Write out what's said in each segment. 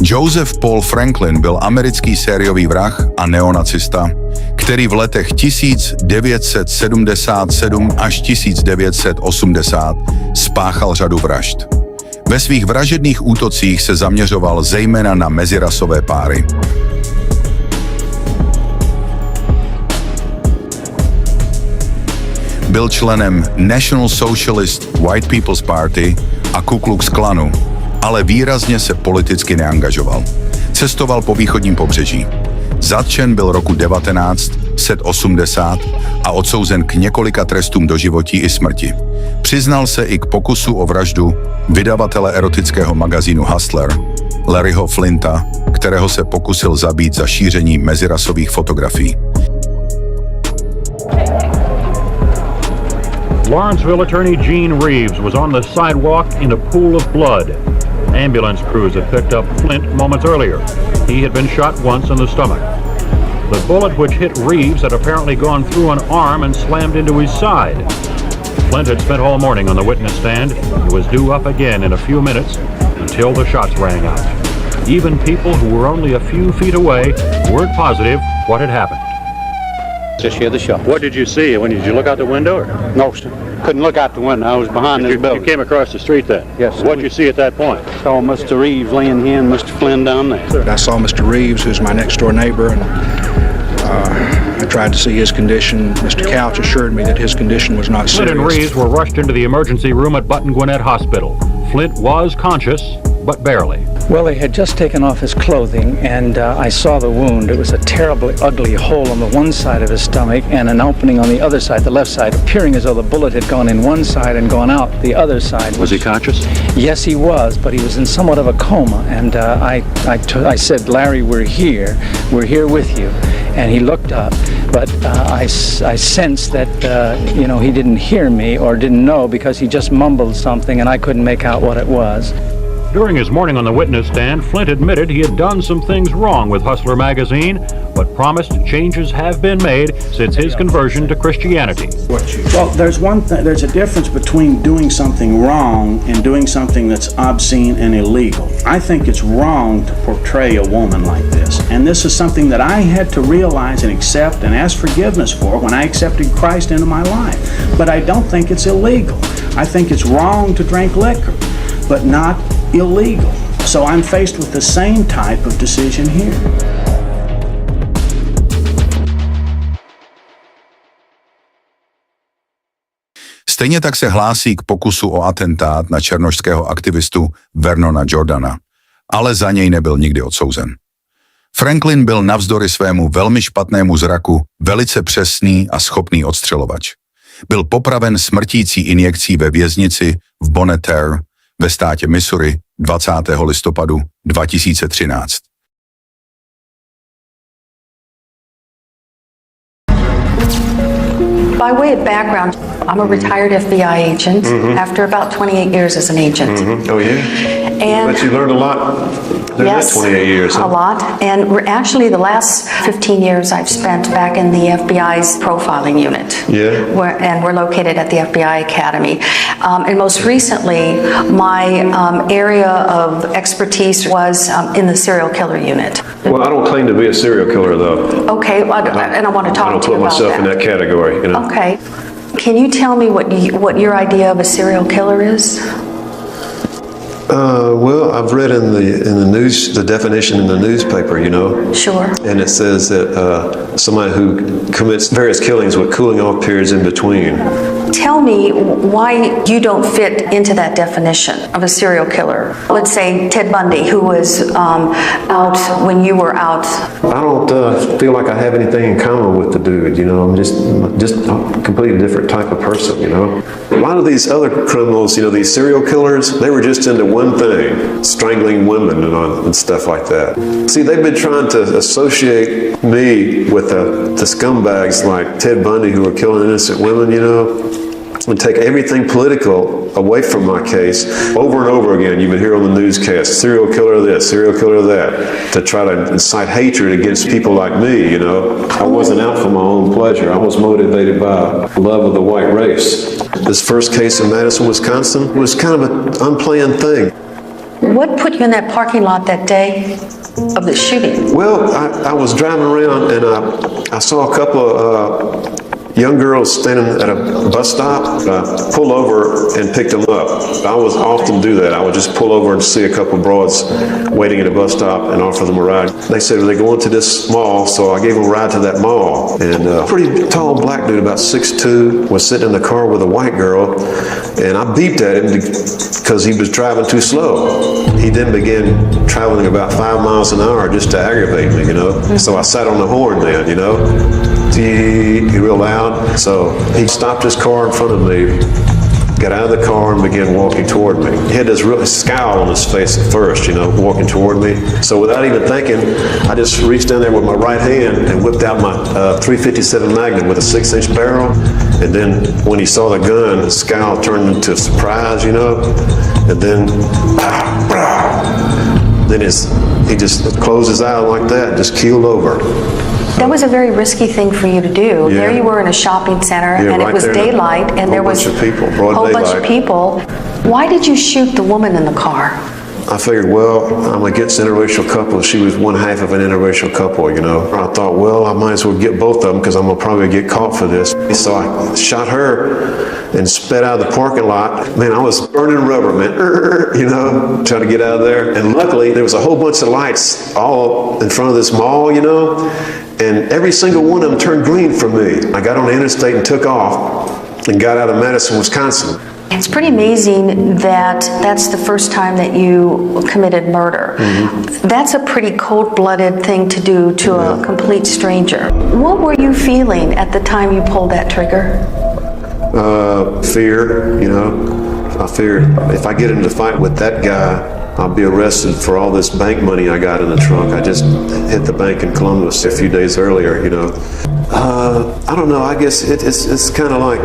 Joseph Paul Franklin byl americký sériový vrah a neonacista, který v letech 1977 až 1980 spáchal řadu vražd. Ve svých vražedných útocích se zaměřoval zejména na mezirasové páry. Byl členem National Socialist White People's Party a Ku Klux Klanu, ale výrazně se politicky neangažoval. Cestoval po východním pobřeží. Zatčen byl roku 1980 a odsouzen k několika trestům doživotí i smrti. Přiznal se i k pokusu o vraždu vydavatele erotického magazínu Hustler, Larryho Flinta, kterého se pokusil zabít za šíření mezirasových fotografií. Lawrenceville attorney Gene Reeves was on the sidewalk in a pool of blood. Ambulance crews had picked up Flint moments earlier. He had been shot once in the stomach. The bullet which hit Reeves had apparently gone through an arm and slammed into his side. Flint had spent all morning on the witness stand. He was due up again in a few minutes until the shots rang out. Even people who were only a few feet away weren't positive what had happened. Just hear the shot. What did you see? Did you look out the window? Or? No, sir. Couldn't look out the window. I was behind this building. You came across the street then? Yes, sir. What did you see at that point? Saw Mr. Reeves laying here and Mr. Flynn down there. I saw Mr. Reeves, who's my next door neighbor, and I tried to see his condition. Mr. Couch assured me that his condition was not serious. Flint and Reeves were rushed into the emergency room at Button Gwinnett Hospital. Flint was conscious, but barely. Well, they had just taken off his clothing, and I saw the wound. It was a terribly ugly hole on the one side of his stomach and an opening on the other side, the left side, appearing as though the bullet had gone in one side and gone out the other side. Was he conscious? Yes, he was, but he was in somewhat of a coma, and I said, "Larry, we're here with you." And he looked up, but I sensed that, he didn't hear me or didn't know because he just mumbled something and I couldn't make out what it was. During his morning on the witness stand, Flint admitted he had done some things wrong with Hustler magazine, but promised changes have been made since his conversion to Christianity. Well, there's a difference between doing something wrong and doing something that's obscene and illegal. I think it's wrong to portray a woman like this, and this is something that I had to realize and accept and ask forgiveness for when I accepted Christ into my life. But I don't think it's illegal. I think it's wrong to drink liquor, but not illegal. So I'm faced with the same type of decision here. Stejně tak se hlásí k pokusu o atentát na černošského aktivistu Vernona Jordana, ale za něj nebyl nikdy odsouzen. Franklin byl navzdory svému velmi špatnému zraku velice přesný a schopný odstřelovač. Byl popraven smrtící injekcí ve věznici v Bonnet Terre ve státě Missouri 20. listopadu 2013. By way of background, I'm a retired FBI agent after about 28 years as an agent. Oh yeah? And but you learned a lot during that 28 years. Huh? A lot. And actually the last 15 years I've spent back in the FBI's profiling unit. Yeah. And we're located at the FBI Academy. And most recently, my area of expertise was in the serial killer unit. Well, I don't claim to be a serial killer, though. Okay, and I want to talk to you about that. I don't put myself in that category. You know? Okay. Can you tell me what your idea of a serial killer is? Well, I've read in the news the definition in the newspaper, you know. Sure. And it says that somebody who commits various killings with cooling off periods in between. Tell me why you don't fit into that definition of a serial killer. Let's say Ted Bundy, who was out when you were out. I don't feel like I have anything in common with the dude, you know. I'm just a completely different type of person, you know. A lot of these other criminals, you know, these serial killers, they were just into one thing, strangling women and stuff like that. See, they've been trying to associate me with the scumbags like Ted Bundy who are killing innocent women, you know. and take everything political away from my case. Over and over again, you would hear on the newscast, serial killer this, serial killer that, to try to incite hatred against people like me, you know. I wasn't out for my own pleasure. I was motivated by love of the white race. This first case in Madison, Wisconsin was kind of an unplanned thing. What put you in that parking lot that day of the shooting? Well, I was driving around and I saw a couple of young girls standing at a bus stop. I pulled over and picked them up. I would often do that. I would just pull over and see a couple of broads waiting at a bus stop and offer them a ride. They said, "Are they going to this mall?" So I gave them a ride to that mall. And a pretty tall black dude, about 6'2", was sitting in the car with a white girl. And I beeped at him because he was driving too slow. He then began traveling about 5 miles an hour just to aggravate me, you know. So I sat on the horn then, you know. Real loud. So he stopped his car in front of me, got out of the car and began walking toward me. He had this real scowl on his face at first, you know, walking toward me. So without even thinking, I just reached down there with my right hand and whipped out my .357 Magnum with a 6-inch barrel. And then when he saw the gun, the scowl turned into surprise, you know. And then, he just closed his eye like that, just keeled over. That was a very risky thing for you to do. Yeah. There you were in a shopping center, and right it was there, daylight, and there was a whole bunch of people, broad whole bunch of daylight. people. Why did you shoot the woman in the car? I figured, well, I'm against interracial couples. She was one half of an interracial couple, you know. I thought, well, I might as well get both of them because I'm going to probably get caught for this. So I shot her and sped out of the parking lot. Man, I was burning rubber, man, you know, trying to get out of there. And luckily, there was a whole bunch of lights all in front of this mall, you know, and every single one of them turned green for me. I got on the interstate and took off and got out of Madison, Wisconsin. It's pretty amazing that that's the first time that you committed murder. Mm-hmm. That's a pretty cold-blooded thing to do to a complete stranger. What were you feeling at the time you pulled that trigger? Fear, you know. I figured if I get into a fight with that guy, I'll be arrested for all this bank money I got in the trunk. I just hit the bank in Columbus a few days earlier, you know. I don't know, I guess it's kind of like,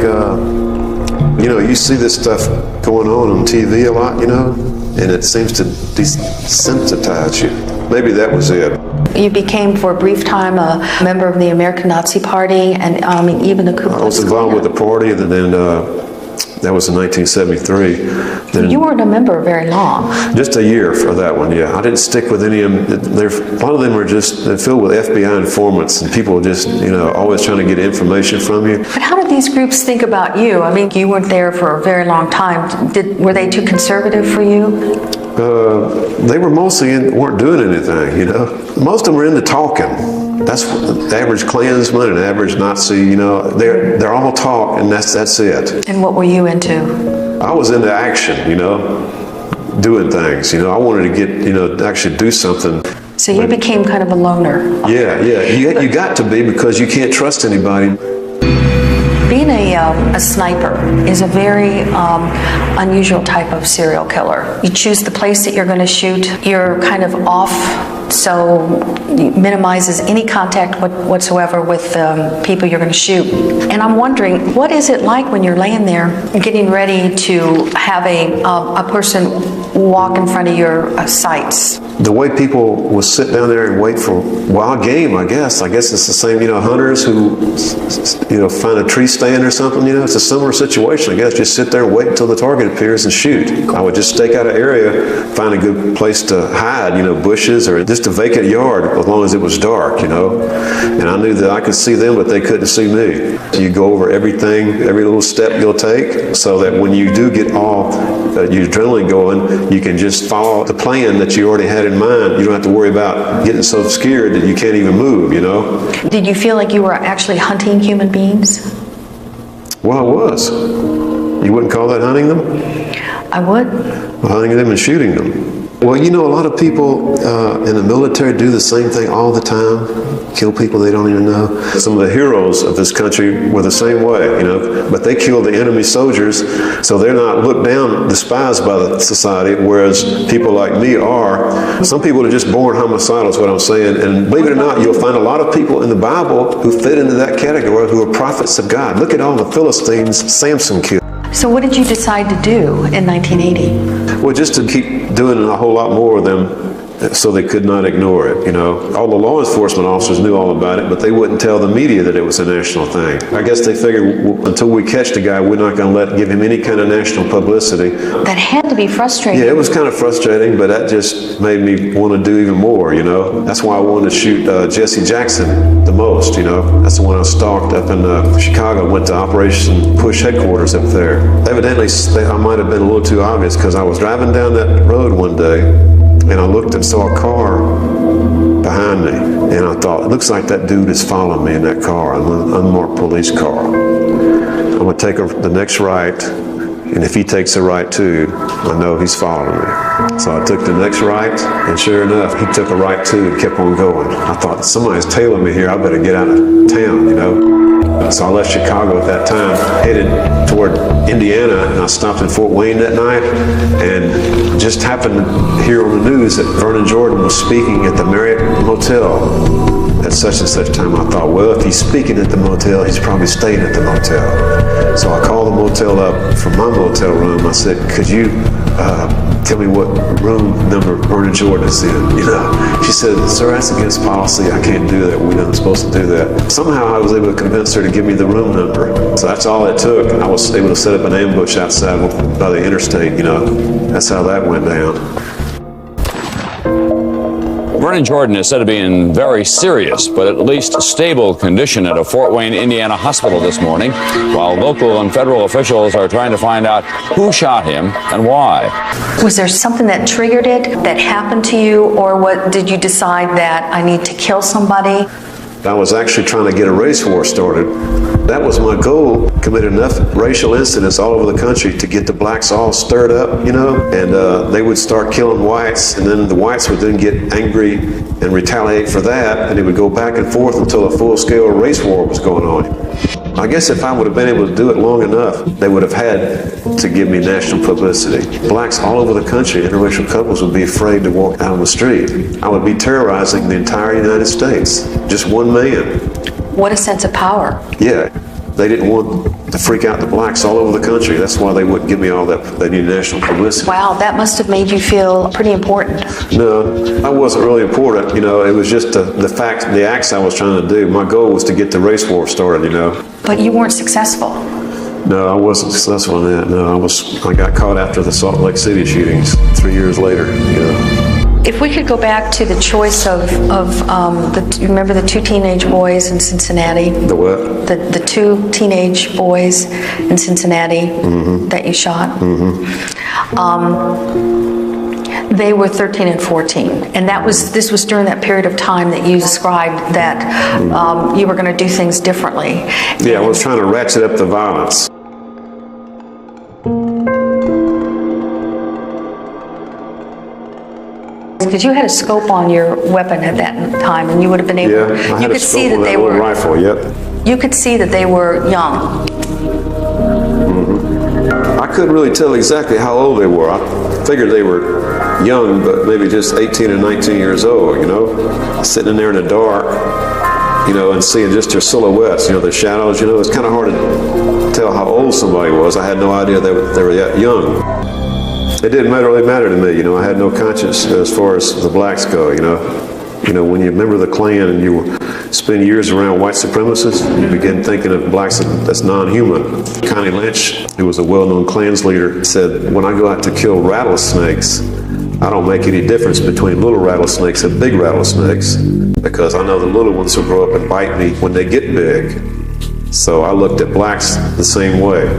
you know, you see this stuff going on TV a lot, you know, and it seems to desensitize you. Maybe that was it. You became, for a brief time, a member of the American Nazi Party, and I mean, even the Ku Klux Klan. I was involved with the party, and then that was in 1973. Then, you weren't a member very long. Just a year for that one, yeah. I didn't stick with any of them. A lot of them were just filled with FBI informants and people just, you know, always trying to get information from you. But how did these groups think about you? I mean, you weren't there for a very long time. Were they too conservative for you? They were mostly weren't doing anything, you know. Most of them were into talking. That's what the average Klansman and average Nazi, you know, they're all talk, and that's it. And what were you into? I was into action, you know, doing things, you know. I wanted to get, you know, actually do something. So you became kind of a loner. Yeah. You got to be, because you can't trust anybody. Being a sniper is a very unusual type of serial killer. You choose the place that you're going to shoot. You're kind of off, so it minimizes any contact whatsoever with people you're going to shoot. And I'm wondering, what is it like when you're laying there getting ready to have a person walk in front of your sights? The way people will sit down there and wait for wild game, I guess. I guess it's the same, you know, hunters who, you know, find a tree stand or something, you know. It's a similar situation, I guess. Just sit there and wait until the target appears and shoot. I would just stake out an area, find a good place to hide, you know, bushes or just a vacant yard, as long as it was dark, you know. And I knew that I could see them, but they couldn't see me. You go over everything, every little step you'll take, so that when you do get all your adrenaline going, you can just follow the plan that you already had in mind. You don't have to worry about getting so scared that you can't even move, you know. Did you feel like you were actually hunting human beings? Well, I was. You wouldn't call that hunting them? I would. Hunting them and shooting them. Well, you know, a lot of people in the military do the same thing all the time. Kill people they don't even know. Some of the heroes of this country were the same way, you know, but they killed the enemy soldiers, so they're not looked down, despised by the society, whereas people like me are. Some people are just born homicidal, is what I'm saying, and believe it or not, you'll find a lot of people in the Bible who fit into that category, who are prophets of God. Look at all the Philistines Samson killed. So what did you decide to do in 1980? Well, just to keep doing a whole lot more of them so they could not ignore it, you know. All the law enforcement officers knew all about it, but they wouldn't tell the media that it was a national thing. I guess they figured until we catch the guy, we're not going to give him any kind of national publicity. That had to be frustrating. Yeah, it was kind of frustrating, but that just made me want to do even more, you know. That's why I wanted to shoot Jesse Jackson the most, you know. That's the one I stalked up in Chicago, went to Operation Push headquarters up there. Evidently, I might have been a little too obvious because I was driving down that road one day and I looked and saw a car behind me, and I thought, it looks like that dude is following me in that car, an unmarked police car. I'm going to take the next right, and if he takes a right too, I know he's following me. So I took the next right, and sure enough, he took a right too and kept on going. I thought, somebody's tailing me here, I better get out of town, you know. So I left Chicago at that time, headed toward Indiana, and I stopped in Fort Wayne that night, and just happened to hear on the news that Vernon Jordan was speaking at the Marriott Motel at such and such time. I thought, well, if he's speaking at the motel, he's probably staying at the motel. So I called the motel up from my motel room. I said, could you tell me what room number Vernon Jordan is in, you know? She said, sir, that's against policy. I can't do that. We're not supposed to do that. Somehow I was able to convince her to give me the room number. So that's all it took. And I was able to set up an ambush outside by the interstate, you know. That's how that went down. Vernon Jordan is said to be in very serious, but at least stable condition at a Fort Wayne, Indiana hospital this morning, while local and federal officials are trying to find out who shot him and why. Was there something that triggered it, that happened to you, or what did you decide that I need to kill somebody? I was actually trying to get a race war started. That was my goal, commit enough racial incidents all over the country to get the blacks all stirred up, you know, and they would start killing whites, and then the whites would then get angry and retaliate for that, and it would go back and forth until a full-scale race war was going on. I guess if I would have been able to do it long enough, they would have had to give me national publicity. Blacks all over the country, interracial couples would be afraid to walk out on the street. I would be terrorizing the entire United States, just one man. What a sense of power. Yeah, they didn't want to freak out the blacks all over the country. That's why they wouldn't give me all that. They needed national publicity. Wow, that must have made you feel pretty important. No, I wasn't really important. You know, it was just the acts I was trying to do. My goal was to get the race war started, you know. But you weren't successful. No, I wasn't successful in that. No, I got caught after the Salt Lake City shootings 3 years later, you know. If we could go back to the choice of remember the two teenage boys in Cincinnati? The what? The two teenage boys in Cincinnati that you shot? They were 13 and 14, and this was during that period of time that you described that you were going to do things differently. Yeah, I was trying to ratchet up the violence. Because you had a scope on your weapon at that time, and you would have been able. Yeah, I had a scope on that little rifle. Yep. You could see that they were young. I couldn't really tell exactly how old they were. I figured they were young, but maybe just 18 or 19 years old. You know, sitting in there in the dark, you know, and seeing just their silhouettes. You know, the shadows. You know, it's kind of hard to tell how old somebody was. I had no idea they were that young. It didn't really matter to me, you know. I had no conscience as far as the blacks go, you know. You know, when you remember the Klan and you spend years around white supremacists, you begin thinking of blacks as non-human. Connie Lynch, who was a well-known Klan's leader, said, when I go out to kill rattlesnakes, I don't make any difference between little rattlesnakes and big rattlesnakes, because I know the little ones will grow up and bite me when they get big. So I looked at blacks the same way.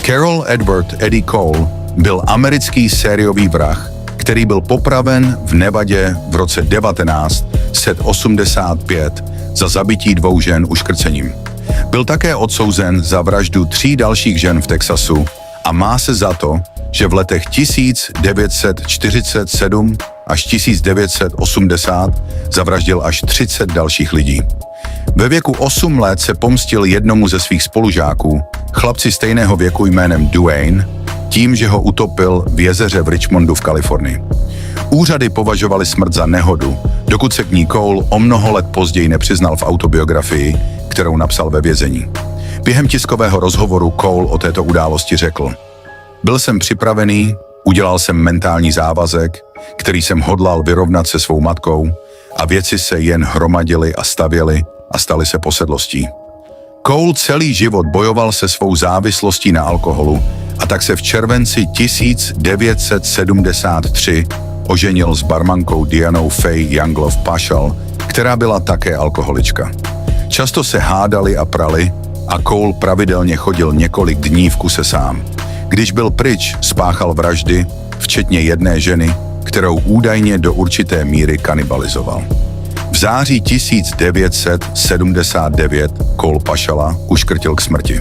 Carroll Edward Eddie Cole byl americký sériový vrah, který byl popraven v Nevadě v roce 1985 za zabití 2 žen uškrcením. Byl také odsouzen za vraždu 3 dalších žen v Texasu a má se za to, že v letech 1947 až 1980 zavraždil až 30 dalších lidí. Ve věku 8 let se pomstil jednomu ze svých spolužáků, chlapci stejného věku jménem Duane, tím, že ho utopil v jezeře v Richmondu v Kalifornii. Úřady považovaly smrt za nehodu, dokud se k ní Cole o mnoho let později nepřiznal v autobiografii, kterou napsal ve vězení. Během tiskového rozhovoru Cole o této události řekl: Byl jsem připravený, udělal jsem mentální závazek, který jsem hodlal vyrovnat se svou matkou, a věci se jen hromadily a stavěly a staly se posedlostí. Cole celý život bojoval se svou závislostí na alkoholu a tak se v červenci 1973 oženil s barmankou Dianou Faye Younglove Paschal, která byla také alkoholička. Často se hádali a prali a Cole pravidelně chodil několik dní v kuse sám. Když byl pryč, spáchal vraždy, včetně jedné ženy, kterou údajně do určité míry kanibalizoval. V září 1979 Cole Paschala uškrtil k smrti.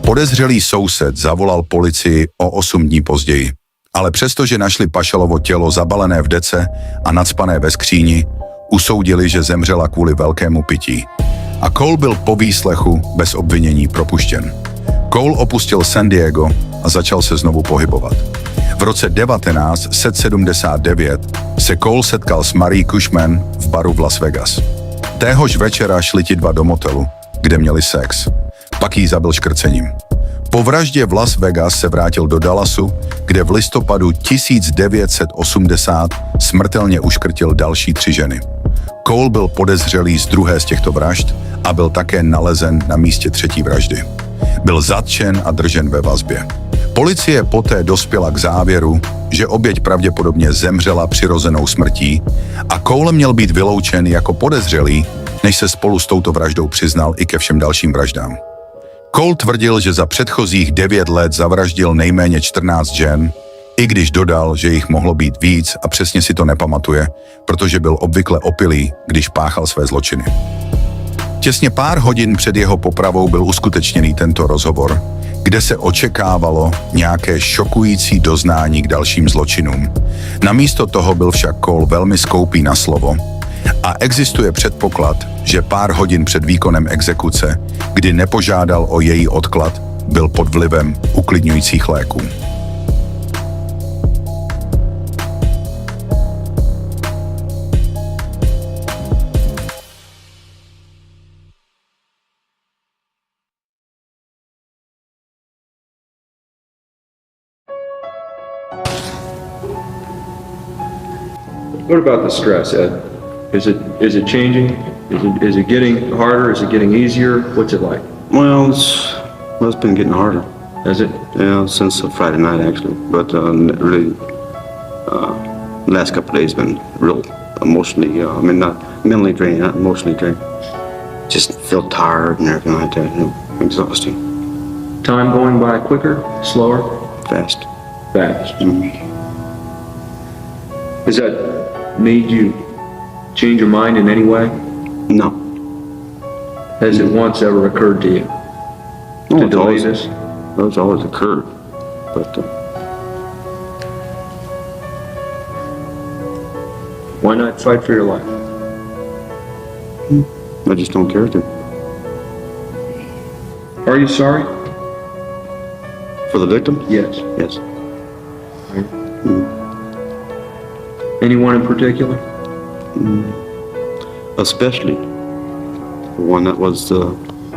Podezřelý soused zavolal policii o 8 dní později, ale přestože našli Paschalovo tělo zabalené v dece a nacpané ve skříni, usoudili, že zemřela kvůli velkému pití. A Cole byl po výslechu bez obvinění propuštěn. Cole opustil San Diego a začal se znovu pohybovat. V roce 1979 se Cole setkal s Marie Cushman v baru v Las Vegas. Téhož večera šli ti dva do motelu, kde měli sex. Pak jí zabil škrcením. Po vraždě v Las Vegas se vrátil do Dallasu, kde v listopadu 1980 smrtelně uškrtil další 3 ženy. Cole byl podezřelý z druhé z těchto vražd a byl také nalezen na místě 3. vraždy. Byl zatčen a držen ve vazbě. Policie poté dospěla k závěru, že oběť pravděpodobně zemřela přirozenou smrtí a Cole měl být vyloučen jako podezřelý, než se spolu s touto vraždou přiznal i ke všem dalším vraždám. Cole tvrdil, že za předchozích 9 let zavraždil nejméně 14 žen, i když dodal, že jich mohlo být víc a přesně si to nepamatuje, protože byl obvykle opilý, když páchal své zločiny. Těsně pár hodin před jeho popravou byl uskutečněný tento rozhovor, kde se očekávalo nějaké šokující doznání k dalším zločinům. Namísto toho byl však Cole velmi skoupý na slovo a existuje předpoklad, že pár hodin před výkonem exekuce, kdy nepožádal o její odklad, byl pod vlivem uklidňujících léků. What about the stress, Ed? Is it changing? Is it getting harder? Is it getting easier? What's it like? Well, it's been getting harder. Has it? Yeah, since Friday night actually. But really, the last couple of days been real emotionally. Not mentally draining, not emotionally draining. Just feel tired and everything like that. Exhausting. Time going by quicker, slower? Fast. Fast. Mm-hmm. Has that made you change your mind in any way? No. Has it once ever occurred to you to delay this? It's always occurred, but why not fight for your life? I just don't care to. Are you sorry? For the victim? Yes. Yes. Anyone in particular? Especially the one that was the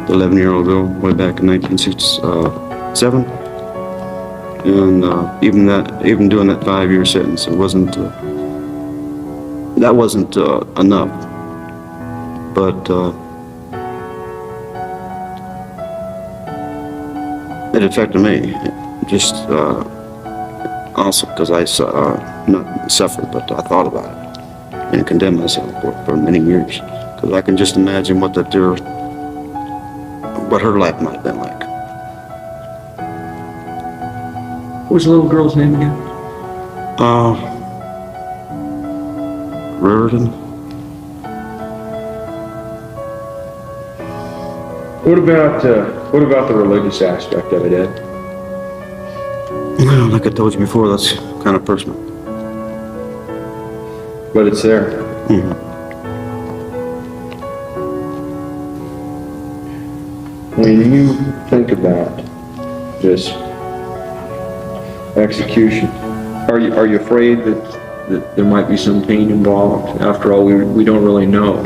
11-year-old girl way back in 1967, and even doing that 5-year sentence, it wasn't enough. But it affected me, just also because I not suffered, but I thought about it and condemned myself for many years, because I can just imagine what her life might have been like. What was the little girl's name again? Riordan. What about the religious aspect of it, Ed? Well, like I told you before, that's kind of personal. But it's there. Mm-hmm. When you think about this execution, are you afraid that that there might be some pain involved. After all, we don't really know.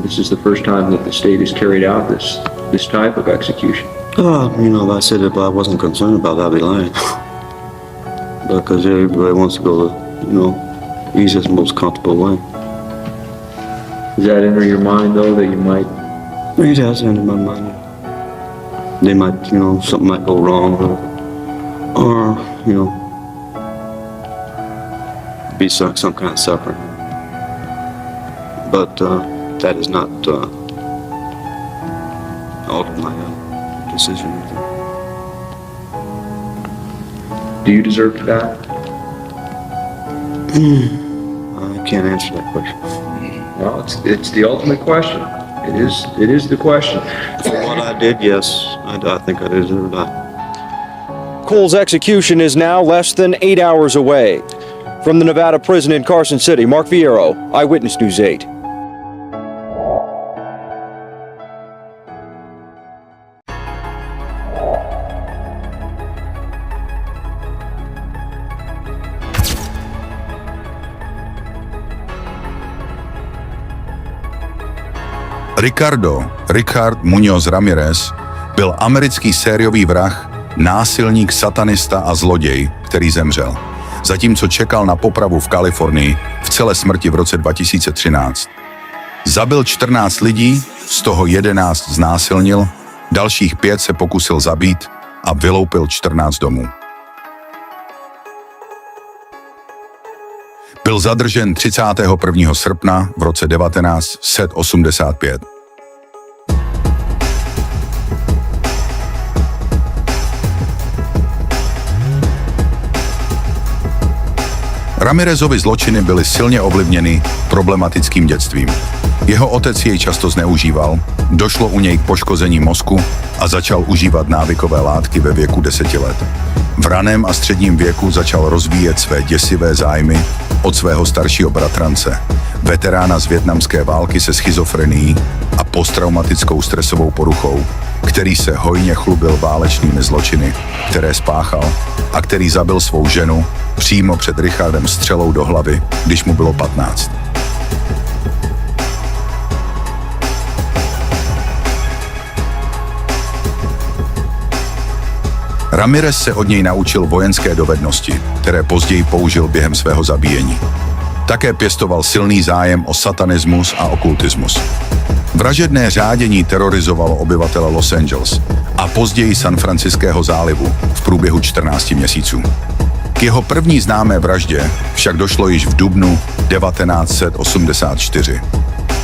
This is the first time that the state has carried out this type of execution. If I said it, but I wasn't concerned about that, I'd be lying. Because everybody wants to go the, easiest, most comfortable way. Does that enter your mind, though, that you might? It has entered my mind. They might, something might go wrong, or be some kind of suffering. But that is not altered my decision. Do you deserve to die? I can't answer that question. Well, it's the ultimate question. It is the question. For what I did, yes, I think I deserve to die. Cole's execution is now less than 8 hours away. From the Nevada prison in Carson City, Mark Viero, Eyewitness News 8. Richard Muñoz Ramirez byl americký sériový vrah, násilník, satanista a zloděj, který zemřel, zatímco čekal na popravu v Kalifornii v celé smrti v roce 2013. Zabil 14 lidí, z toho 11 znásilnil, dalších 5 se pokusil zabít a vyloupil 14 domů. Byl zadržen 31. srpna v roce 1985. Ramirezovi zločiny byly silně ovlivněny problematickým dětstvím. Jeho otec jej často zneužíval, došlo u něj k poškození mozku a začal užívat návykové látky ve věku 10 let. V raném a středním věku začal rozvíjet své děsivé zájmy od svého staršího bratrance, veterána z vietnamské války se schizofrenií a posttraumatickou stresovou poruchou, který se hojně chlubil válečnými zločiny, které spáchal a který zabil svou ženu přímo před Richardem střelou do hlavy, když mu bylo 15. Ramirez se od něj naučil vojenské dovednosti, které později použil během svého zabíjení. Také pěstoval silný zájem o satanismus a okultismus. Vražedné řádění terorizovalo obyvatele Los Angeles a později San Francisckého zálivu v průběhu 14 měsíců. K jeho první známé vraždě však došlo již v dubnu 1984.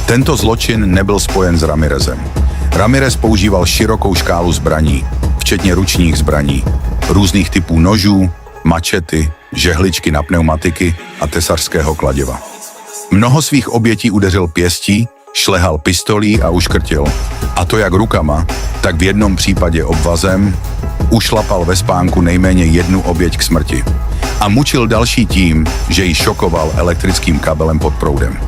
Tento zločin nebyl spojen s Ramirezem. Ramirez používal širokou škálu zbraní, včetně ručních zbraní, různých typů nožů, mačety, žehličky na pneumatiky a tesařského kladiva. Mnoho svých obětí udeřil pěstí, šlehal pistolí a uškrtil, a to jak rukama, tak v jednom případě obvazem, ušlapal ve spánku nejméně jednu oběť k smrti a mučil další tím, že ji šokoval elektrickým kabelem pod proudem.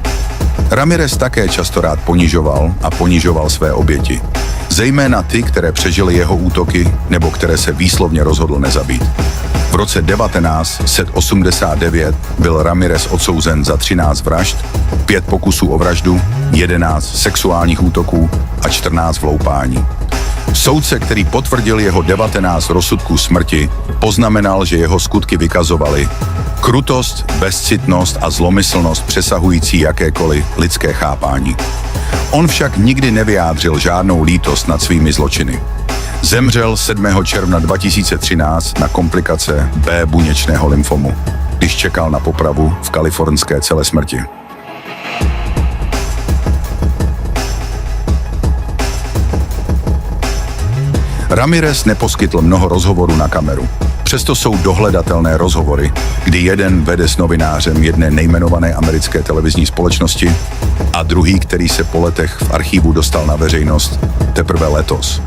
Ramirez také často rád ponižoval své oběti, zejména ty, které přežily jeho útoky nebo které se výslovně rozhodl nezabít. V roce 1989 byl Ramirez odsouzen za 13 vražd, 5 pokusů o vraždu, 11 sexuálních útoků a 14 vloupání. Soudce, který potvrdil jeho 19 rozsudků smrti, poznamenal, že jeho skutky vykazovaly krutost, bezcitnost a zlomyslnost přesahující jakékoliv lidské chápání. On však nikdy nevyjádřil žádnou lítost nad svými zločiny. Zemřel 7. června 2013 na komplikace B buněčného lymfomu, když čekal na popravu v kalifornské celé smrti. Ramirez neposkytl mnoho rozhovorů na kameru. Přesto jsou dohledatelné rozhovory, kdy jeden vede s novinářem jedné nejmenované americké televizní společnosti a druhý, který se po letech v archivu dostal na veřejnost teprve letos.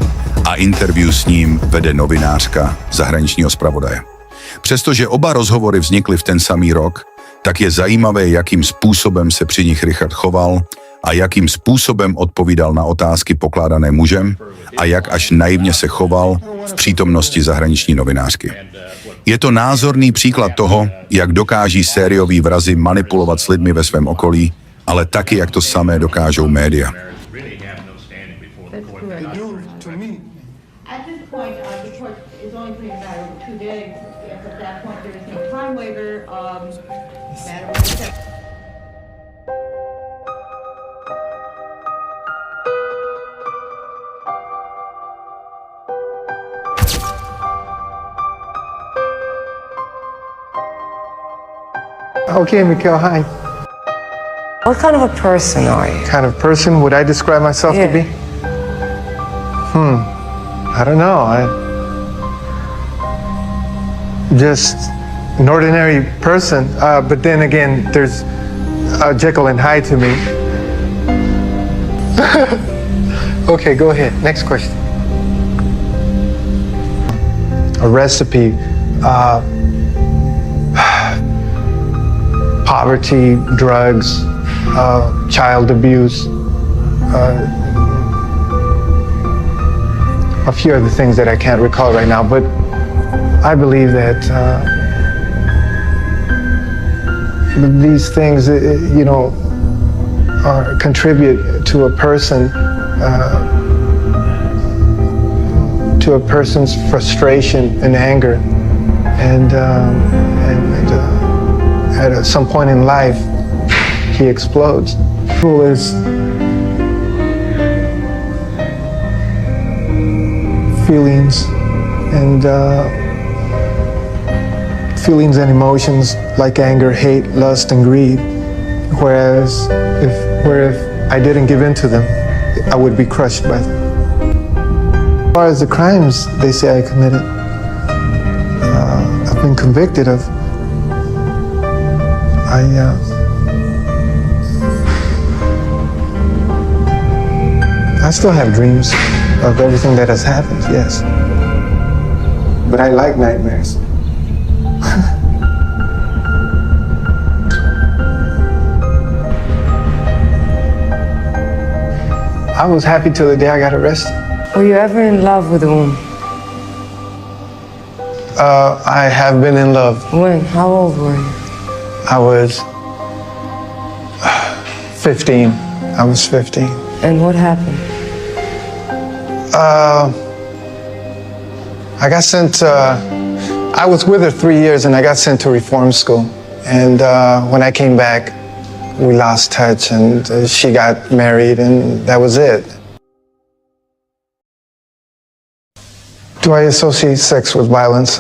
A interview s ním vede novinářka zahraničního zpravodaje. Přestože oba rozhovory vznikly v ten samý rok, tak je zajímavé, jakým způsobem se při nich Richard choval a jakým způsobem odpovídal na otázky pokládané mužem a jak až naivně se choval v přítomnosti zahraniční novinářky. Je to názorný příklad toho, jak dokáží sérioví vrazi manipulovat s lidmi ve svém okolí, ale taky jak to samé dokážou média. At this point, the court is only putting a matter over 2 days. At that point, there is no time waiver. Matter will be set. Okay, Mikhail, hi. What kind of a person are you? Kind of person would I describe myself to be? I don't know. Just an ordinary person, but then again, there's Jekyll and Hyde to me. Okay, go ahead. Next question. A recipe. Poverty, drugs, child abuse, a few other things that I can't recall right now, but I believe that these things, contribute to a person's frustration and anger, and at some point in life, he explodes. Who is feelings and emotions like anger, hate, lust, and greed. Whereas if I didn't give in to them, I would be crushed by them. As far as the crimes they say I committed, I've been convicted of. I still have dreams of everything that has happened, yes. But I like nightmares. I was happy till the day I got arrested. Were you ever in love with a woman? I have been in love. When? How old were you? I was 15. I was 15. And what happened? I got sent, I was with her 3 years and I got sent to reform school. And when I came back, we lost touch and she got married and that was it. Do I associate sex with violence?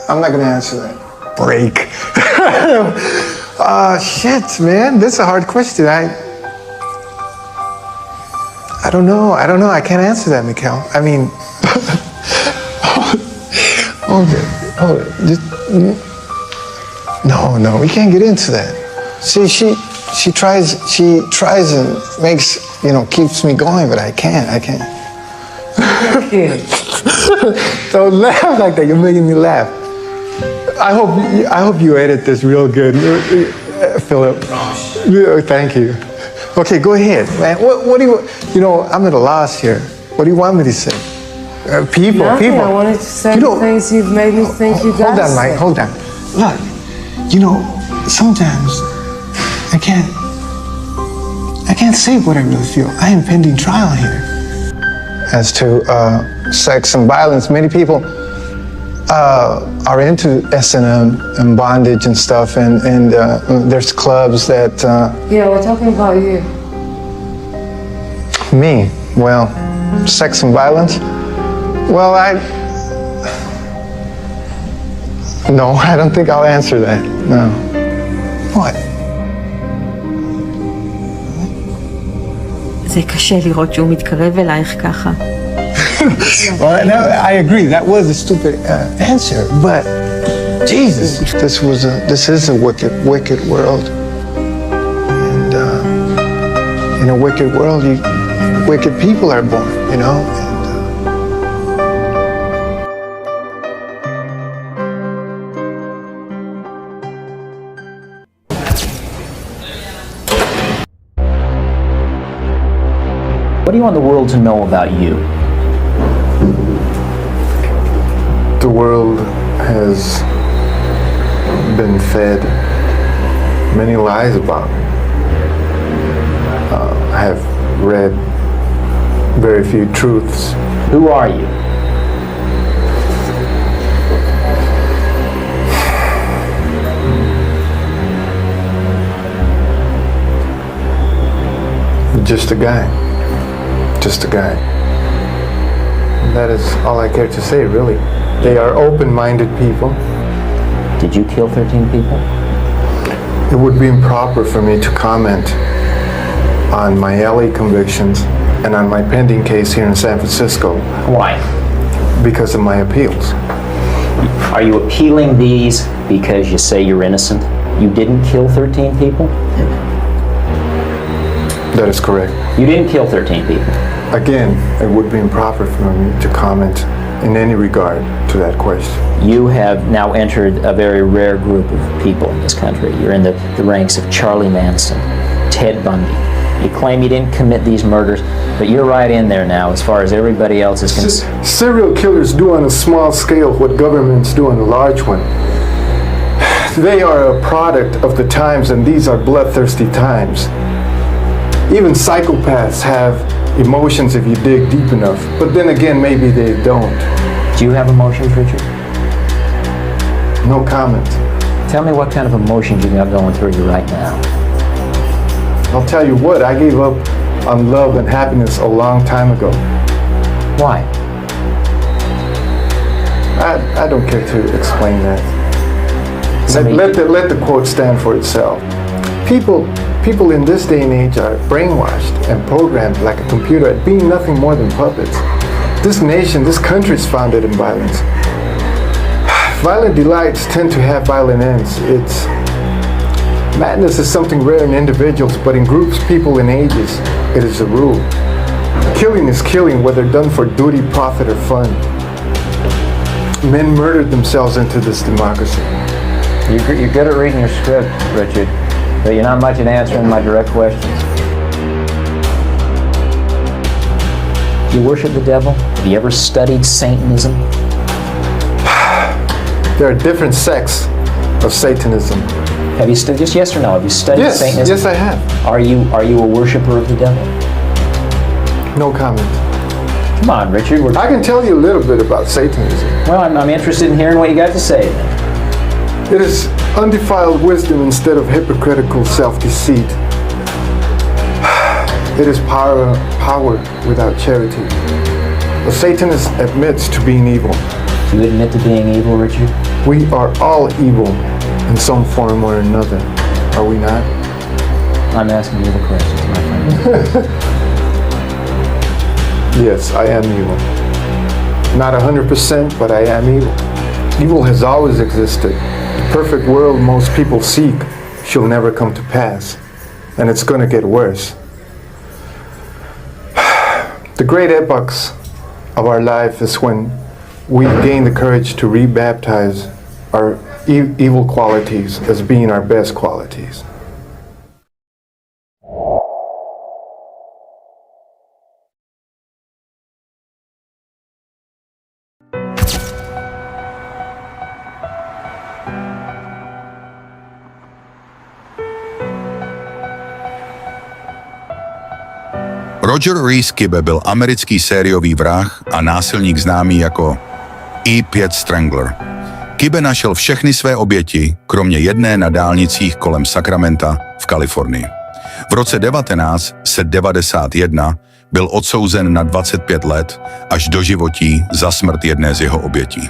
I'm not gonna answer that. Break. Shit, man, this is a hard question. I don't know. I can't answer that, Mikhail. I mean, hold it. No, we can't get into that. See, she tries and makes, keeps me going, but I can't. Don't laugh like that. You're making me laugh. I hope you edit this real good, Philip. Thank you. Okay, go ahead, man. What do you? I'm at a loss here. What do you want me to say? People. Nothing. I wanted to say the things you've made me think you got. Hold on, Mike. Hold on. Look, sometimes I can't say what I really feel. I am pending trial here. As to sex and violence, many people are into S&M and bondage and stuff, and there's clubs that... Yeah, we're talking about you. Me? Well, sex and violence? Well, No, I don't think I'll answer that, no. What? זה קשה לראות שהוא מתקרב אלייך ככה. Well, I agree. That was a stupid answer, but Jesus, this is a wicked world, and in a wicked world, wicked people are born, What do you want the world to know about you? The world has been fed many lies about me. I have read very few truths. Who are you? Just a guy. Just a guy. And that is all I care to say, really. They are open-minded people. Did you kill 13 people? It would be improper for me to comment on my LA convictions and on my pending case here in San Francisco. Why? Because of my appeals. Are you appealing these because you say you're innocent? You didn't kill 13 people? That is correct. You didn't kill 13 people? Again, it would be improper for me to comment in any regard to that question. You have now entered a very rare group of people in this country. You're in the ranks of Charlie Manson, Ted Bundy. You claim you didn't commit these murders, but you're right in there now as far as everybody else is concerned. Serial killers do on a small scale what governments do on a large one. They are a product of the times, and these are bloodthirsty times. Even psychopaths have emotions if you dig deep enough, but then again, maybe they don't. Do you have emotions, Richard? No comment. Tell me what kind of emotions you got going through you right now. I'll tell you what, I gave up on love and happiness a long time ago. Why? I don't care to explain that. Let the quote stand for itself. People in this day and age are brainwashed and programmed like a computer at being nothing more than puppets. This nation, this country is founded in violence. Violent delights tend to have violent ends. Madness is something rare in individuals, but in groups, people, and ages, it is a rule. Killing is killing, whether done for duty, profit, or fun. Men murdered themselves into this democracy. You're good at reading your script, Richard, but you're not much at answering my direct questions. You worship the devil? Have you ever studied Satanism? There are different sects of Satanism. Have you studied, just yes or no, have you studied Satanism? Yes, I have. Are you a worshiper of the devil? No comment. Come on, Richard. I can tell you a little bit about Satanism. Well, I'm interested in hearing what you got to say then. It is undefiled wisdom instead of hypocritical self-deceit. It is power without charity. A Satanist admits to being evil. Do you admit to being evil, Richard? We are all evil in some form or another. Are we not? I'm asking you the questions, my friend. Yes, I am evil. Not 100%, but I am evil. Evil has always existed. The perfect world most people seek shall never come to pass. And it's going to get worse. The great epochs of our life is when we gain the courage to rebaptize our evil qualities as being our best qualities. Roger Rees Kibbe byl americký sériový vrah a násilník známý jako E5 Strangler. Kibbe našel všechny své oběti, kromě jedné na dálnicích kolem Sacramenta v Kalifornii. V roce 1991 byl odsouzen na 25 let až doživotí za smrt jedné z jeho obětí.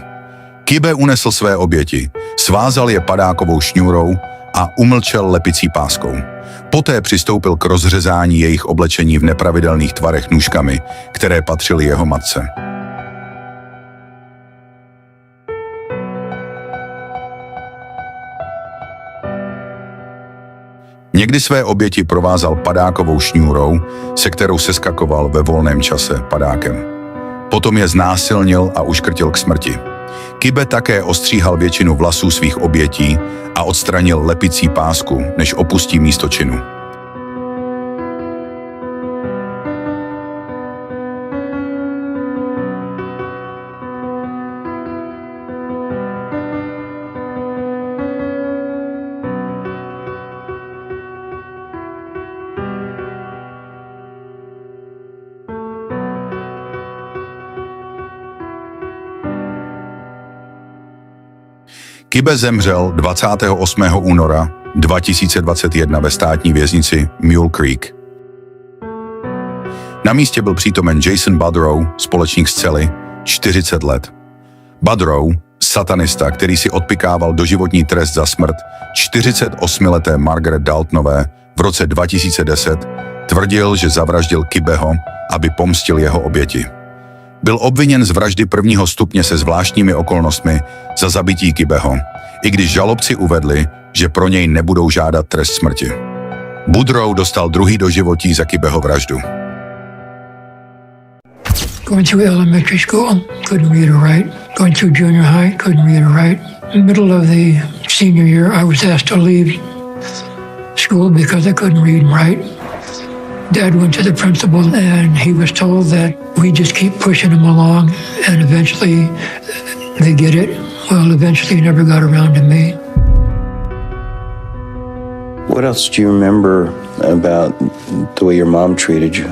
Kibbe unesl své oběti, svázal je padákovou šňůrou a umlčel lepicí páskou. Poté přistoupil k rozřezání jejich oblečení v nepravidelných tvarech nůžkami, které patřily jeho matce. Někdy své oběti provázal padákovou šňůrou, se kterou seskakoval ve volném čase padákem. Potom je znásilnil a uškrtil k smrti. Kibbe také ostříhal většinu vlasů svých obětí a odstranil lepicí pásku, než opustí místo činu. Kibe zemřel 28. února 2021 ve státní věznici Mule Creek. Na místě byl přítomen Jason Budrow, společník z cely, 40 let. Budrow, satanista, který si odpykával doživotní trest za smrt 48-leté Margaret Daltonové v roce 2010, tvrdil, že zavraždil Kibeho, aby pomstil jeho oběti. Byl obviněn z vraždy prvního stupně se zvláštními okolnostmi za zabití Kibeho, i když žalobci uvedli, že pro něj nebudou žádat trest smrti. Budrow dostal druhý doživotí za Kibeho vraždu. Going through elementary school, couldn't read or write. Going through junior high, couldn't read or write. In the middle of the senior year, I was asked to leave school because I couldn't read and write. Dad went to the principal and he was told that we just keep pushing him along and eventually they get it. Well, eventually he never got around to me. What else do you remember about the way your mom treated you?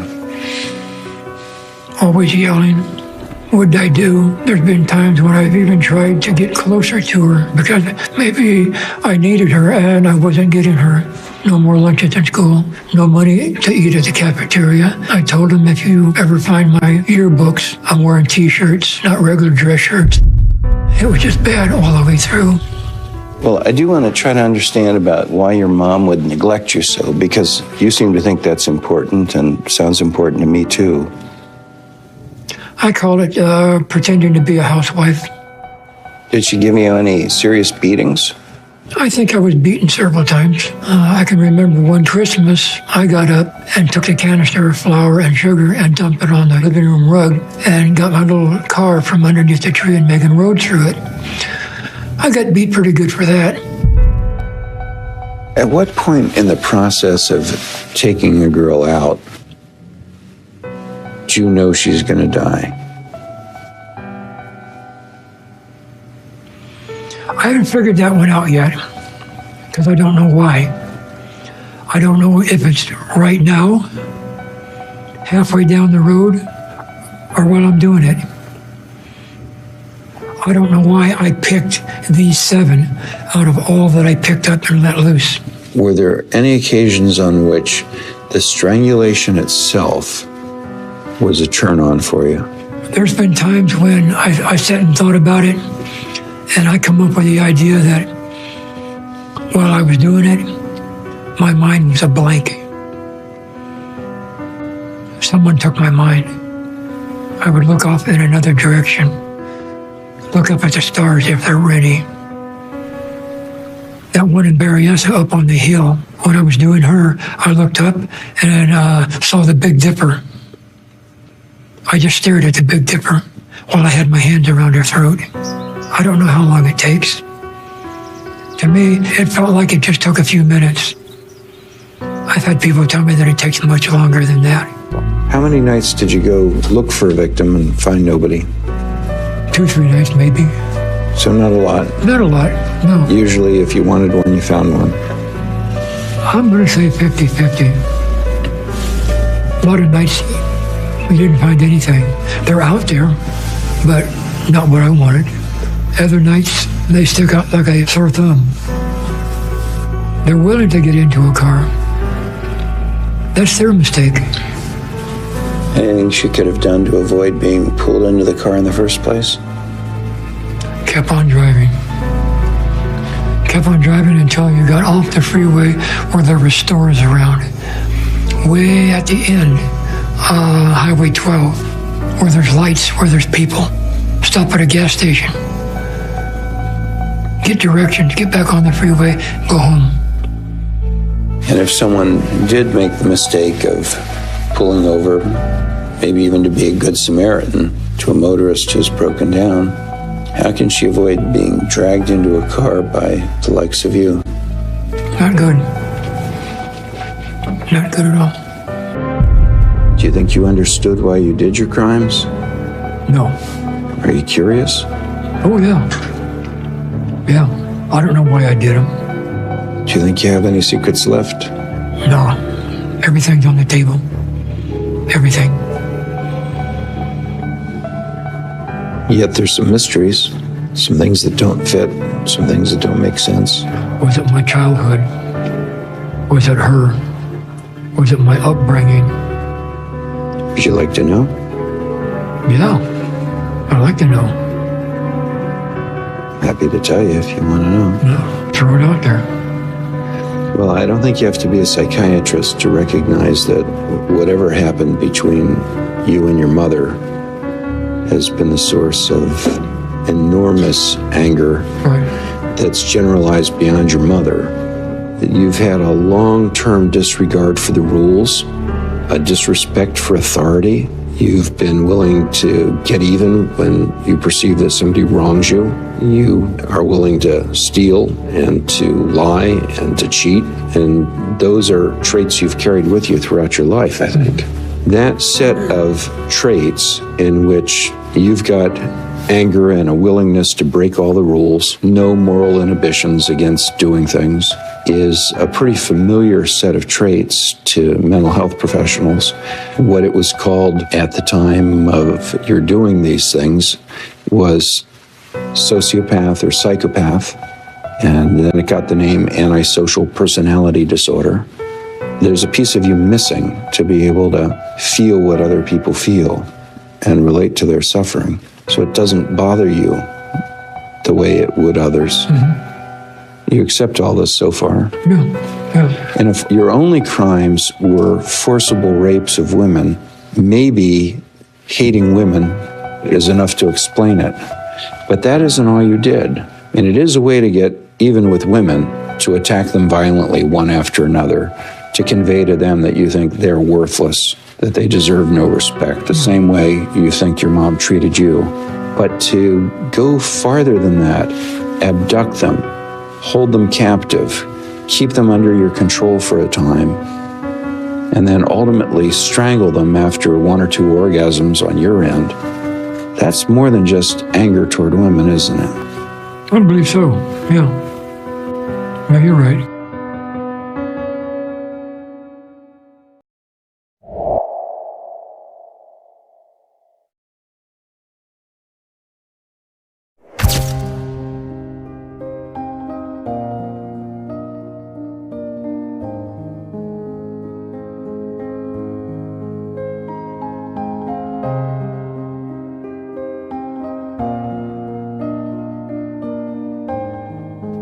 Always yelling. What did I do? There's been times when I've even tried to get closer to her because maybe I needed her and I wasn't getting her. No more lunches in school, no money to eat at the cafeteria. I told him, if you ever find my yearbooks, I'm wearing t-shirts, not regular dress shirts. It was just bad all the way through. Well, I do want to try to understand about why your mom would neglect you so, because you seem to think that's important and sounds important to me too. I call it pretending to be a housewife. Did she give you any serious beatings? I think I was beaten several times. I can remember one Christmas, I got up and took a canister of flour and sugar and dumped it on the living room rug and got my little car from underneath the tree and Megan rode through it. I got beat pretty good for that. At what point in the process of taking a girl out do you know she's going to die? I haven't figured that one out yet, because I don't know why. I don't know if it's right now, halfway down the road, or while I'm doing it. I don't know why I picked these 7 out of all that I picked up and let loose. Were there any occasions on which the strangulation itself was a turn-on for you? There's been times when I sat and thought about it, and I come up with the idea that while I was doing it, my mind was a blank. Someone took my mind. I would look off in another direction, look up at the stars if they're ready. That one in Berryessa up on the hill, when I was doing her, I looked up and saw the Big Dipper. I just stared at the Big Dipper while I had my hands around her throat. I don't know how long it takes. To me, it felt like it just took a few minutes. I've had people tell me that it takes much longer than that. How many nights did you go look for a victim and find nobody? 2, 3 nights maybe. So not a lot? Not a lot, no. Usually if you wanted one, you found one? I'm going to say 50-50. A lot of nights we didn't find anything. They're out there, but not what I wanted. Other nights, they stick out like a sore thumb. They're willing to get into a car. That's their mistake. Anything she could have done to avoid being pulled into the car in the first place? Kept on driving. Kept on driving until you got off the freeway where there were stores around. Way at the end, Highway 12, where there's lights, where there's people. Stop at a gas station. Get directions, get back on the freeway, go home. And if someone did make the mistake of pulling over, maybe even to be a good Samaritan to a motorist who's broken down, how can she avoid being dragged into a car by the likes of you? Not good. Not good at all. Do you think you understood why you did your crimes? No. Are you curious? Oh, yeah. Yeah. I don't know why I did them. Do you think you have any secrets left? No. Everything's on the table. Everything. Yet there's some mysteries, some things that don't fit, some things that don't make sense. Was it my childhood? Was it her? Was it my upbringing? Would you like to know? Yeah, I'd like to know. Happy to tell you if you want to know. No, throw it out there. Well, I don't think you have to be a psychiatrist to recognize that whatever happened between you and your mother has been the source of enormous anger that's generalized beyond your mother. That you've had a long-term disregard for the rules, a disrespect for authority. You've been willing to get even when you perceive that somebody wrongs you. You are willing to steal and to lie and to cheat. And those are traits you've carried with you throughout your life, I think. That set of traits in which you've got anger and a willingness to break all the rules, no moral inhibitions against doing things, is a pretty familiar set of traits to mental health professionals. What it was called at the time of your doing these things was sociopath or psychopath, and then it got the name antisocial personality disorder. There's a piece of you missing to be able to feel what other people feel and relate to their suffering, so it doesn't bother you the way it would others. You accept all this so far? Yeah. And if your only crimes were forcible rapes of women, maybe hating women is enough to explain it. But that isn't all you did. And it is a way to get even with women, to attack them violently one after another, to convey to them that you think they're worthless, that they deserve no respect, the same way you think your mom treated you. But to go farther than that, abduct them, hold them captive, keep them under your control for a time, and then ultimately strangle them after 1 or 2 orgasms on your end, that's more than just anger toward women, isn't it? I believe so, yeah. Yeah, you're right.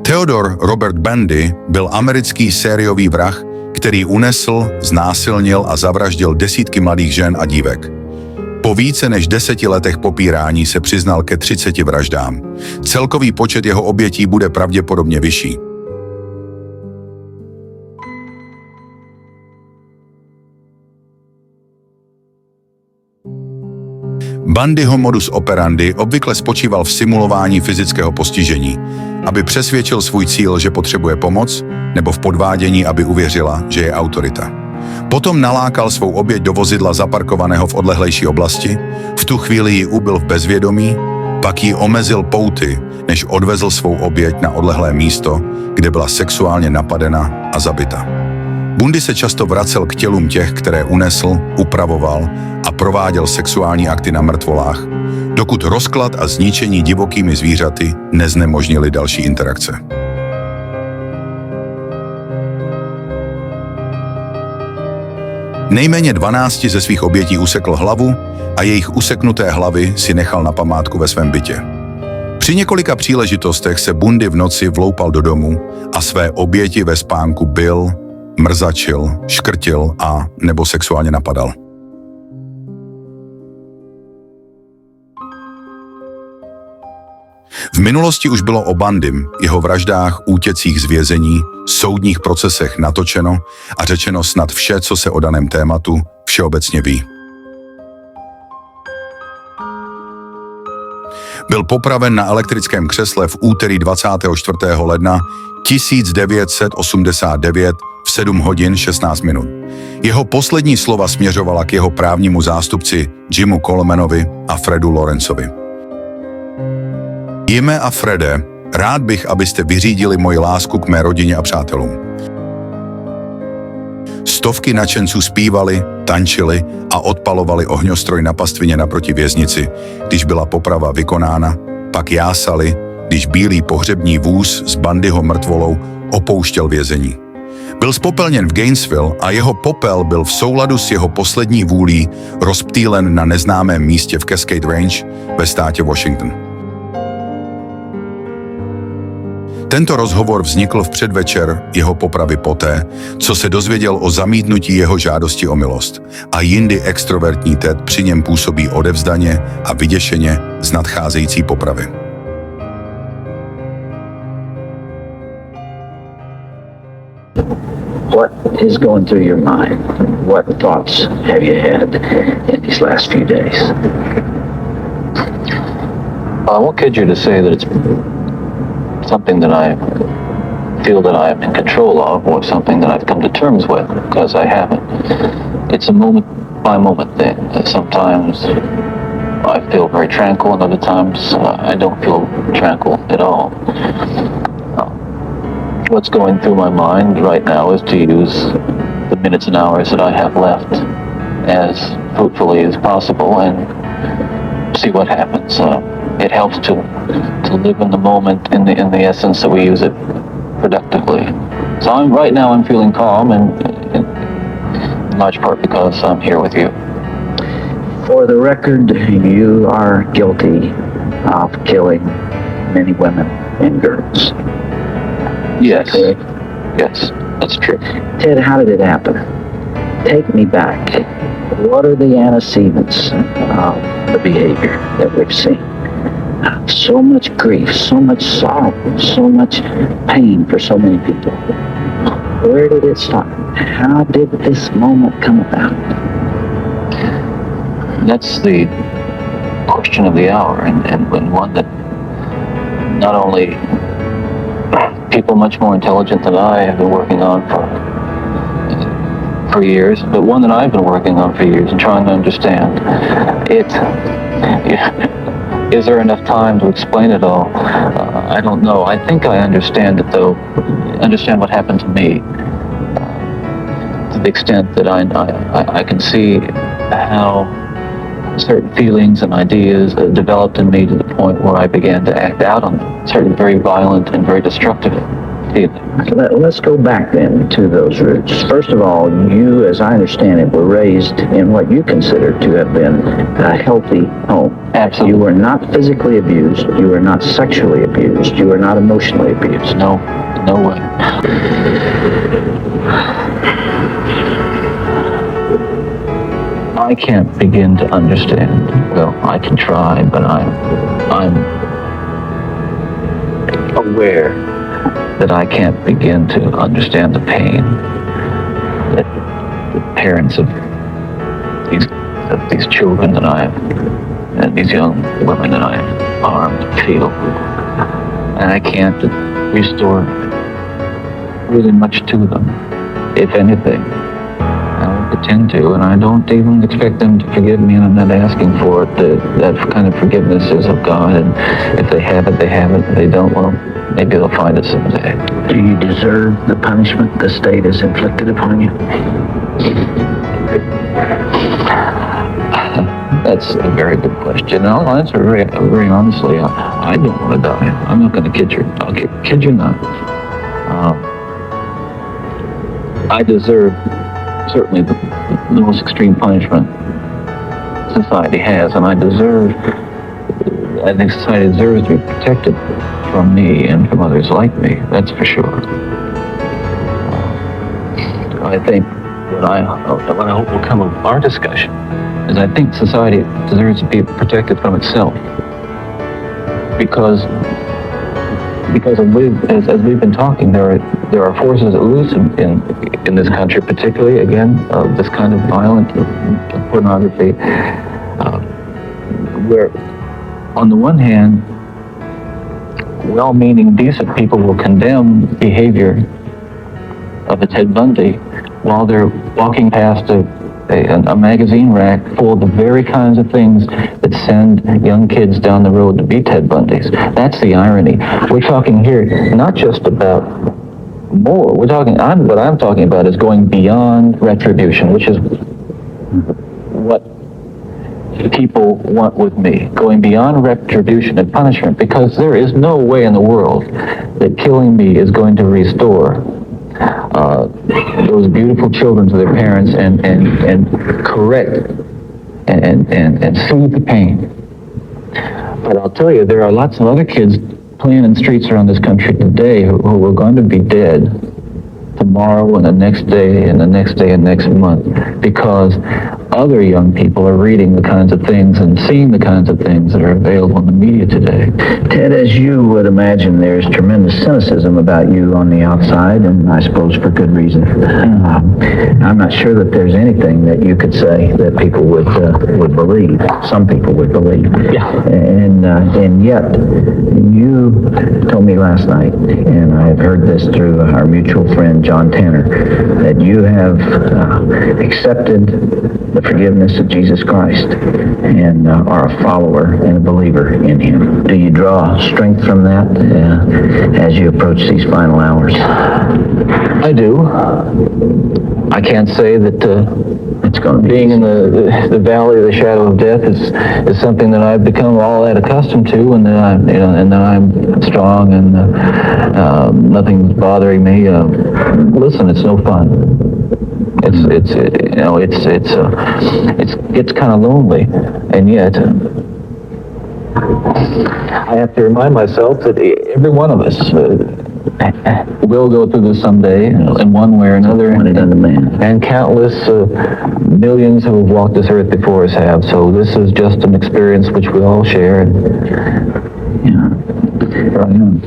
Theodore Robert Bundy byl americký sériový vrah, který unesl, znásilnil a zavraždil desítky mladých žen a dívek. Po více než 10 letech popírání se přiznal ke 30 vraždám. Celkový počet jeho obětí bude pravděpodobně vyšší. Bundyho modus operandi obvykle spočíval v simulování fyzického postižení, aby přesvědčil svůj cíl, že potřebuje pomoc, nebo v podvádění, aby uvěřila, že je autorita. Potom nalákal svou oběť do vozidla zaparkovaného v odlehlejší oblasti, v tu chvíli ji ubil v bezvědomí, pak ji omezil pouty, než odvezl svou oběť na odlehlé místo, kde byla sexuálně napadena a zabita. Bundy se často vracel k tělům těch, které unesl, upravoval a prováděl sexuální akty na mrtvolách, dokud rozklad a zničení divokými zvířaty neznemožnili další interakce. Nejméně 12 ze svých obětí usekl hlavu a jejich useknuté hlavy si nechal na památku ve svém bytě. Při několika příležitostech se Bundy v noci vloupal do domu a své oběti ve spánku bil, mrzačil, škrtil a nebo sexuálně napadal. V minulosti už bylo o Bundym, jeho vraždách, útěcích z vězení, soudních procesech natočeno a řečeno snad vše, co se o daném tématu všeobecně ví. Byl popraven na elektrickém křesle v úterý 24. ledna 1989 v 7 hodin 16 minut. Jeho poslední slova směřovala k jeho právnímu zástupci Jimu Colemanovi a Fredu Lawrenceovi. Jime a Frede, rád bych, abyste vyřídili moji lásku k mé rodině a přátelům. Stovky nadšenců zpívali, tančili a odpalovali ohňostroj na pastvině naproti věznici, když byla poprava vykonána, pak jásali, když bílý pohřební vůz s Bundyho mrtvolou opouštěl vězení. Byl zpopelněn v Gainesville a jeho popel byl v souladu s jeho poslední vůlí rozptýlen na neznámém místě v Cascade Range ve státě Washington. Tento rozhovor vznikl v předvečer jeho popravy poté, co se dozvěděl o zamítnutí jeho žádosti o milost a jindy extrovertní Ted při něm působí odevzdaně a vyděšeně z nadcházející popravy. What is going through your mind? What thoughts have you had in these last few days? I won't kid you to say that it's something that I feel that I am in control of, or something that I've come to terms with, because I haven't. It's a moment-by-moment thing. Sometimes I feel very tranquil, and other times I don't feel tranquil at all. What's going through my mind right now is to use the minutes and hours that I have left as fruitfully as possible and see what happens. It helps to live in the moment, in the essence that we use it productively. So right now I'm feeling calm, and in large part because I'm here with you. For the record, you are guilty of killing many women and girls. Yes. Yes, that's true. Ted, how did it happen? Take me back. What are the antecedents of the behavior that we've seen? So much grief, so much sorrow, so much pain for so many people. Where did it start? How did this moment come about? That's the question of the hour, and one that not only people much more intelligent than I have been working on for years, but one that I've been working on for years and trying to understand. Is there enough time to explain it all? I don't know. I think I understand it, though. Understand what happened to me. To the extent that I can see how certain feelings and ideas developed in me to the point where I began to act out on them. Certain very violent and very destructive feelings. Let's go back then to those roots. First of all, you, as I understand it, were raised in what you consider to have been a healthy home. Absolutely. You were not physically abused. You were not sexually abused. You were not emotionally abused. No way. I can't begin to understand. Well, I can try, but I'm aware that I can't begin to understand the pain that the parents of these children that and these young women that I have harmed feel. And I can't restore really much to them, if anything. I don't pretend to, and I don't even expect them to forgive me, and I'm not asking for it. That kind of forgiveness is of God, and if they have it, they have it. If they don't, well, maybe they'll find it someday. Do you deserve the punishment the state has inflicted upon you? That's a very good question. I'll answer very honestly. I don't want to die. I'm not going to kid you. I'll kid you not. I deserve certainly the most extreme punishment society has, and I think society deserves to be protected from me and from others like me. That's for sure. I think what I hope will come of our discussion is I think society deserves to be protected from itself, because as we've been talking, there are forces at loose in this country, particularly again this kind of violent pornography, where on the one hand, well-meaning, decent people will condemn behavior of a Ted Bundy while they're walking past a magazine rack full of the very kinds of things that send young kids down the road to be Ted Bundys. That's the irony. We're talking here not just about more. What I'm talking about is going beyond retribution, which is what people want with me, going beyond retribution and punishment, because there is no way in the world that killing me is going to restore those beautiful children to their parents and correct and soothe the pain. But I'll tell you, there are lots of other kids playing in streets around this country today who are going to be dead tomorrow and the next day and the next day and next month, because other young people are reading the kinds of things and seeing the kinds of things that are available in the media today. Ted, as you would imagine, there's tremendous cynicism about you on the outside, and I suppose for good reason. I'm not sure that there's anything that you could say that people would believe. Some people would believe. Yeah. And yet, you told me last night, and I have heard this through our mutual friend John Tanner, that you have accepted the forgiveness of Jesus Christ and are a follower and a believer in Him. Do you draw strength from that as you approach these final hours? I do. I can't say that it's going to be being in the valley of the shadow of death is something that I've become all that accustomed to, and that I'm strong and nothing's bothering me. Listen, it's no fun. It's kind of lonely, and yet I have to remind myself that every one of us will go through this someday in one way or another, and countless millions who have walked this earth before us have. So this is just an experience which we all share. And, here I am.